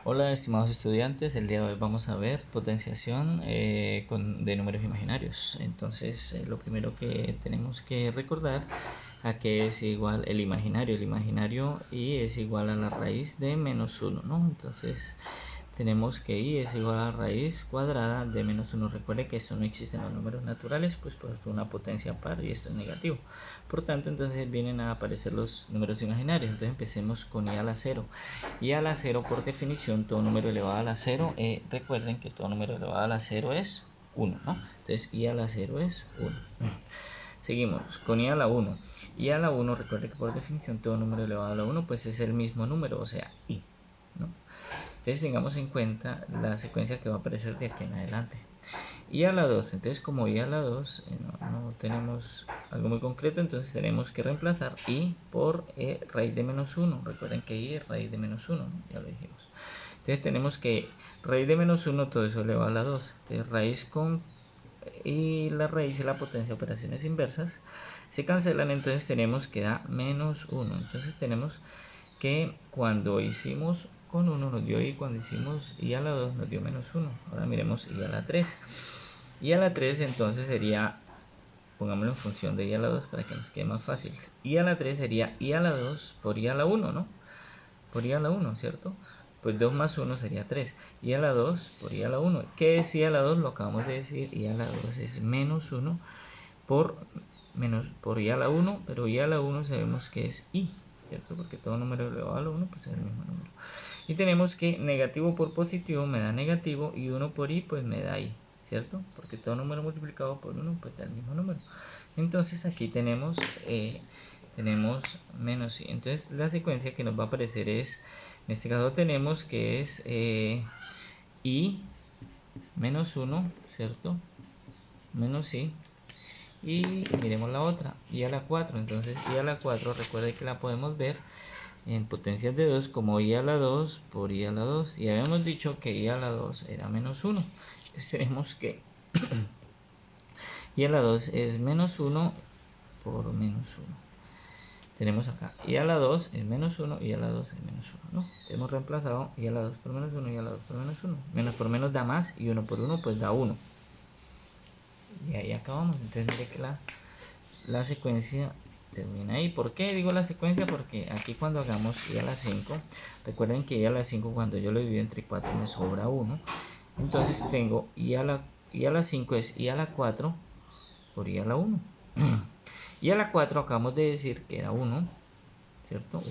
Hola estimados estudiantes, el día de hoy vamos a ver potenciación de números imaginarios. Entonces lo primero que tenemos que recordar a que es igual el imaginario y es igual a la raíz de menos 1, ¿no? Entonces tenemos que y es igual a la raíz cuadrada de menos 1. Recuerde que esto no existe en los números naturales, pues por una potencia par y esto es negativo. Por tanto, entonces vienen a aparecer los números imaginarios. Entonces empecemos con i a la 0. Y a la 0, por definición, todo número elevado a la 0, recuerden que todo número elevado a la 0 es 1, ¿no? Entonces i a la 0 es 1. Seguimos con i a la 1. I a la 1, recuerden que por definición todo número elevado a la 1 pues es el mismo número, o sea, i, ¿no? Entonces tengamos en cuenta la secuencia que va a aparecer de aquí en adelante. I a la 2, entonces como i a la 2 no tenemos algo muy concreto, entonces tenemos que reemplazar i por raíz de menos 1. Recuerden que i es raíz de menos 1, ¿no? Ya lo dijimos. Entonces tenemos que raíz de menos 1, todo eso elevado a la 2. Entonces raíz con y la raíz y la potencia de operaciones inversas se cancelan, entonces tenemos que da menos 1. Entonces tenemos que cuando hicimos con 1 nos dio i, cuando hicimos i a la 2 nos dio menos 1. Ahora miremos i a la 3. I a la 3 entonces sería, pongámoslo en función de i a la 2 para que nos quede más fácil. I a la 3 sería i a la 2 por i a la 1, ¿no? Por i a la 1, ¿cierto? Pues 2 más 1 sería 3. I a la 2 por i a la 1. ¿Qué es i a la 2? Lo acabamos de decir. I a la 2 es menos 1 por i a la 1, pero i a la 1 sabemos que es i, ¿cierto? Porque todo número elevado a la 1 pues es el mismo número. Y tenemos que negativo por positivo me da negativo y 1 por i pues me da i, ¿cierto? Porque todo número multiplicado por 1 pues da el mismo número. Entonces aquí tenemos menos i. Entonces la secuencia que nos va a aparecer es, en este caso tenemos que es i menos 1, ¿cierto? Menos i. Y miremos la otra, i a la 4. Entonces i a la 4, recuerden que la podemos ver en potencias de 2 como i a la 2 por i a la 2. Y habíamos dicho que i a la 2 era menos 1. Entonces tenemos que i a la 2 es menos 1 por menos 1. Tenemos acá i a la 2 es menos 1 y i a la 2 es menos 1, ¿no? Hemos reemplazado i a la 2 por menos 1 y a la 2 por menos 1. Menos por menos da más y 1 por 1 pues da 1. Y ahí acabamos. Entonces mire que la secuencia termina ahí. ¿Por qué digo la secuencia? Porque aquí cuando hagamos i a la 5, recuerden que i a la 5 cuando yo lo divido entre 4 me sobra 1. Entonces tengo i a la 5 es i a la 4 por i a la 1. I a la 4 acabamos de decir que era 1, ¿cierto?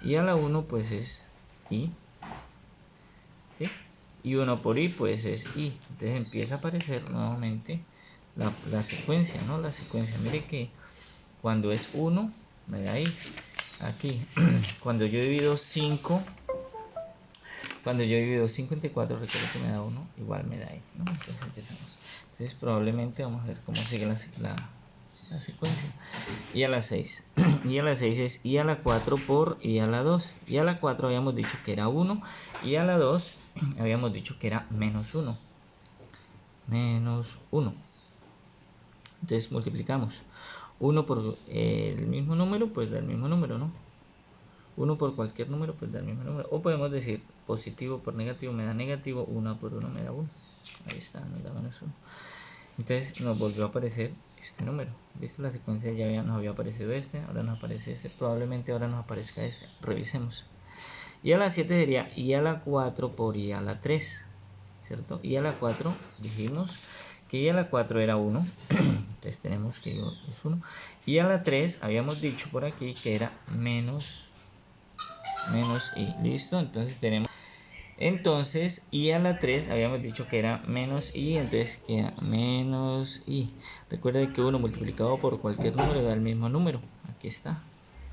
1. I a la 1 pues es i, ¿sí? Y 1 por i pues es i. Entonces empieza a aparecer nuevamente la secuencia, ¿no? La secuencia, mire que cuando es 1 me da i. Aquí, cuando yo divido 5, cuando yo divido 54, recuerdo que me da 1, igual me da i, ¿no? Entonces empezamos. Entonces probablemente vamos a ver cómo sigue la secuencia. I a la 6. I a la 6 es i a la 4 por i a la 2. I a la 4 habíamos dicho que era 1. I a la 2 habíamos dicho que era menos 1. Menos 1. Entonces multiplicamos. 1 por el mismo número, pues da el mismo número, ¿no? 1 por cualquier número, pues da el mismo número. O podemos decir positivo por negativo me da negativo, 1 por 1 me da 1. Ahí está, nos da menos 1. Entonces nos volvió a aparecer este número. ¿Viste? La secuencia ya nos había aparecido este, ahora nos aparece este. Probablemente ahora nos aparezca este. Revisemos. Y a la 7 sería i a la 4 por i a la 3. ¿Cierto? I a la 4 dijimos que i a la 4 era 1. Entonces tenemos que es 1. Y a la 3 habíamos dicho por aquí que era menos i. ¿Listo? Entonces tenemos... Entonces, i a la 3 habíamos dicho que era menos i, entonces queda menos i. Recuerda que 1 multiplicado por cualquier número da el mismo número. Aquí está,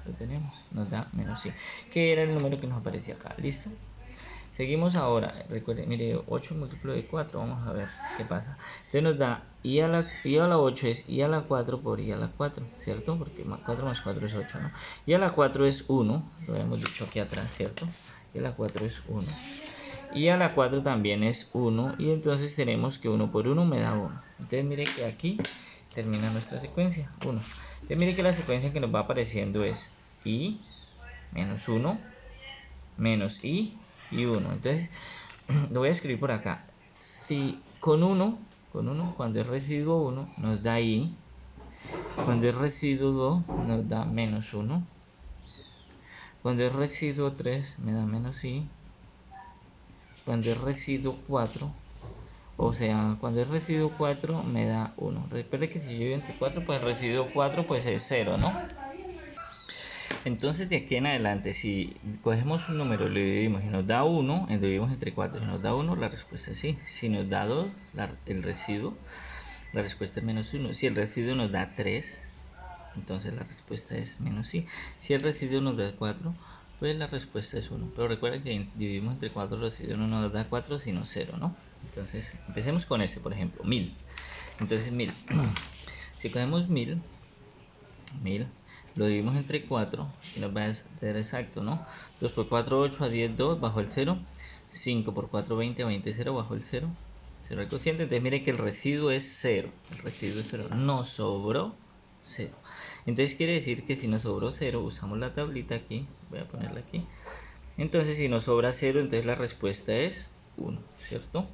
lo tenemos, nos da menos i, que era el número que nos aparecía acá. ¿Listo? Seguimos ahora, recuerden, mire, 8 múltiplo de 4, vamos a ver qué pasa. Entonces nos da i a la 8 es i a la 4 por i a la 4, ¿cierto? Porque 4 más 4 es 8, ¿no? I a la 4 es 1, lo habíamos dicho aquí atrás, ¿cierto? I a la 4 es 1. Y a la 4 también es 1, y entonces tenemos que 1 por 1 me da 1. Entonces mire que aquí termina nuestra secuencia, 1. Entonces mire que la secuencia que nos va apareciendo es i menos 1 menos i y 1. Entonces, lo voy a escribir por acá. Si con 1, cuando es residuo 1, nos da i. Cuando es residuo 2, nos da menos 1. Cuando es residuo 3, me da menos i. Cuando es residuo 4, o sea, cuando es residuo 4, me da 1. Recuerde que si yo divido entre 4, pues residuo 4 pues es 0, ¿no? Entonces de aquí en adelante, si cogemos un número, le dividimos y nos da 1, lo dividimos entre 4. Si nos da 1, la respuesta es sí. Si nos da 2, el residuo, la respuesta es menos 1. Si el residuo nos da 3, entonces la respuesta es menos sí. Si el residuo nos da 4, pues la respuesta es 1. Pero recuerda que dividimos entre 4, el residuo no nos da 4, sino 0, ¿no? Entonces, empecemos con ese, por ejemplo, 1000. Entonces, 1000. Si cogemos 1000, lo dividimos entre 4 y nos va a dar exacto, ¿no? 2 por 4, 8, a 10, 2, bajo el 0. 5 por 4, 20, a 20, 0, bajo el 0. 0 al cociente. Entonces, mire que el residuo es 0. El residuo es 0. Nos sobró 0. Entonces, quiere decir que si nos sobró 0, usamos la tablita aquí. Voy a ponerla aquí. Entonces, si nos sobra 0, entonces la respuesta es 1, ¿cierto?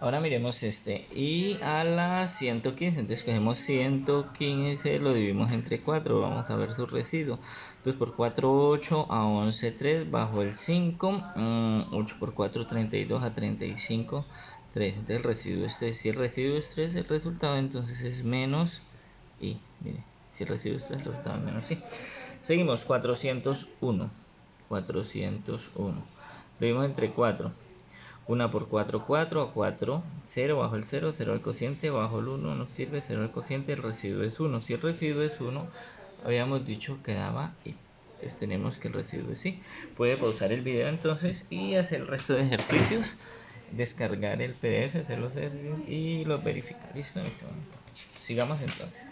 Ahora miremos este, y a la 115, entonces cogemos 115, lo dividimos entre 4, vamos a ver su residuo. 2 por 4, 8, a 11, 3, bajo el 5, 8 por 4, 32, a 35, 3. Entonces el residuo es 3, si el residuo es 3, el resultado entonces es menos i. Mire, si el residuo es 3, el resultado es menos i. Seguimos, 401, lo dividimos entre 4. 1 por 4, 4, a 4, 0 bajo el 0, 0 al cociente, bajo el 1 nos sirve, 0 al cociente, el residuo es 1. Si el residuo es 1, habíamos dicho que daba i. Entonces tenemos que el residuo es i. Puede pausar el video entonces y hacer el resto de ejercicios, descargar el PDF, hacer los ejercicios y los verificar. Listo, en este momento. Sigamos entonces.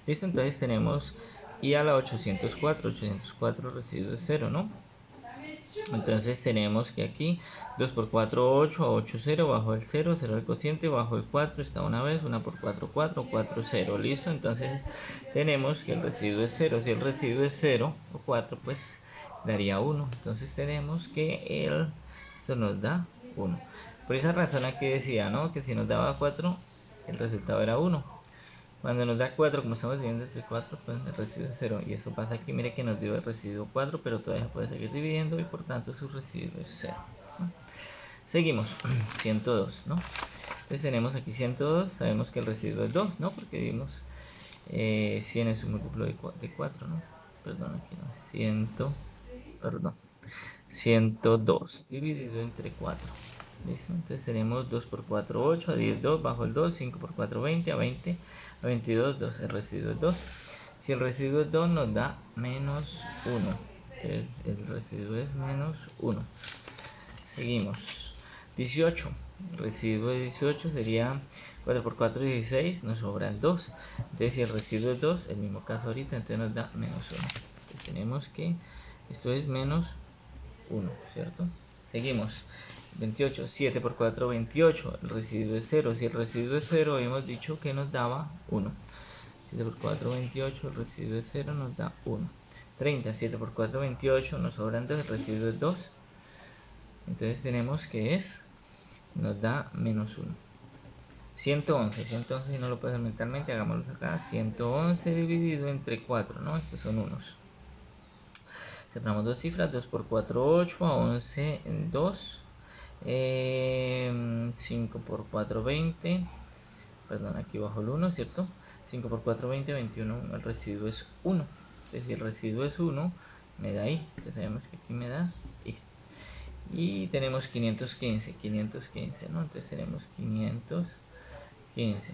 Listo, entonces tenemos i a la 804, el residuo es 0, ¿no? Entonces tenemos que aquí 2 por 4, 8, a 8, 0, bajo el 0, 0 al cociente, bajo el 4 está una vez, 1 por 4, 4, 4, 0, listo. Entonces tenemos que el residuo es 0, si el residuo es 0 o 4, pues daría 1. Entonces tenemos que esto nos da 1. Por esa razón aquí decía, ¿no? Que si nos daba 4, el resultado era 1. Cuando nos da 4, como estamos dividiendo entre 4, pues el residuo es 0. Y eso pasa aquí, mire que nos dio el residuo 4, pero todavía puede seguir dividiendo y por tanto su residuo es 0, ¿no? Seguimos, 102, ¿no? Entonces tenemos aquí 102, sabemos que el residuo es 2, ¿no? Porque vimos 100 es un múltiplo de 4, ¿no? Perdón, aquí no, 102 dividido entre 4. ¿Listo? Entonces tenemos 2 por 4, 8, a 10, 2, bajo el 2, 5 por 4, 20, a 20, a 22, 2, el residuo es 2. Si el residuo es 2 nos da menos 1. Entonces el residuo es menos 1. Seguimos. 18. El residuo de 18 sería 4 por 4, 16, nos sobran 2. Entonces si el residuo es 2, el mismo caso ahorita, entonces nos da menos 1. Entonces tenemos que esto es menos 1, ¿cierto? Seguimos. 28, 7 por 4, 28, el residuo es 0, si el residuo es 0 hemos dicho que nos daba 1, 7 por 4, 28, el residuo es 0, nos da 1, 30, 7 por 4, 28, nos sobran 2, el residuo es 2, entonces tenemos que nos da menos 1, 111, si no lo puedes hacer mentalmente, hagámoslo acá, 111 dividido entre 4, ¿no? Estos son unos. Separamos dos cifras, 2 por 4, 8, a 11, 2, 5 por 4, 20, perdón, aquí bajo el 1, ¿cierto? 5 por 4, 20, 21, el residuo es 1. Entonces, si el residuo es 1, me da i. Entonces, sabemos que aquí me da i. Y tenemos 515, ¿no? Entonces, tenemos 515.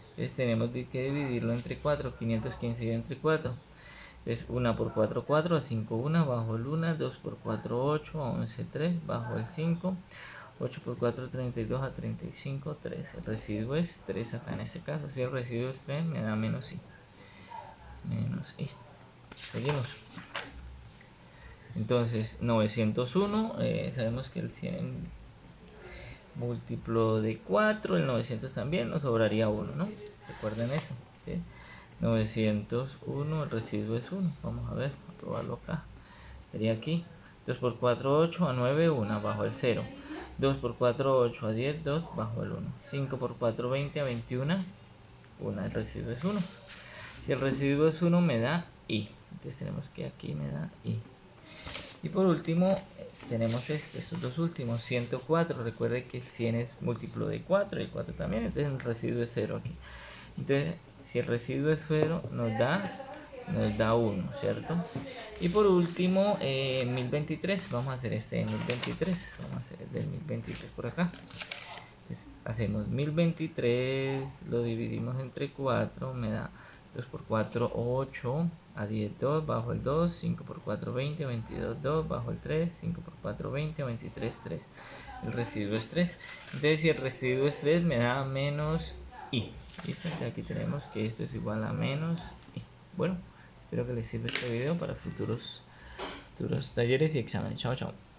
Entonces, tenemos que dividirlo entre 4, 515 entre 4. Es 1 por 4, 4, a 5, 1, bajo el 1, 2 por 4, 8, a 11, 3, bajo el 5, 8 por 4, 32, a 35, 3. El residuo es 3 acá en este caso. Si el residuo es 3, me da menos i. Menos i. Seguimos. Entonces, 901, sabemos que el 100 múltiplo de 4, el 900 también, nos sobraría 1, ¿no? Recuerden eso, ¿sí? 901, el residuo es 1. Vamos a ver, a probarlo acá. Sería aquí. 2 por 4, 8, a 9, 1, bajo el 0. 2 por 4, 8, a 10, 2, bajo el 1. 5 por 4, 20, a 21, 1. El residuo es 1. Si el residuo es 1, me da I. Entonces tenemos que aquí me da I. Y por último, tenemos estos dos últimos, 104. Recuerde que el 100 es múltiplo de 4, y el 4 también, entonces el residuo es 0 aquí. Entonces, si el residuo es 0, nos da 1, ¿cierto? Y por último, 1023. Vamos a hacer este de 1023. Vamos a hacer el del 1023 por acá. Entonces, hacemos 1023, lo dividimos entre 4, me da 2 por 4, 8, a 10, 2, bajo el 2, 5 por 4, 20, 22, 2, bajo el 3, 5 por 4, 20, 23, 3. El residuo es 3. Entonces, si el residuo es 3, me da menos I. ¿Listo? Entonces, aquí tenemos que esto es igual a menos I. Bueno, espero que les sirva este video para futuros talleres y exámenes. Chao, chao.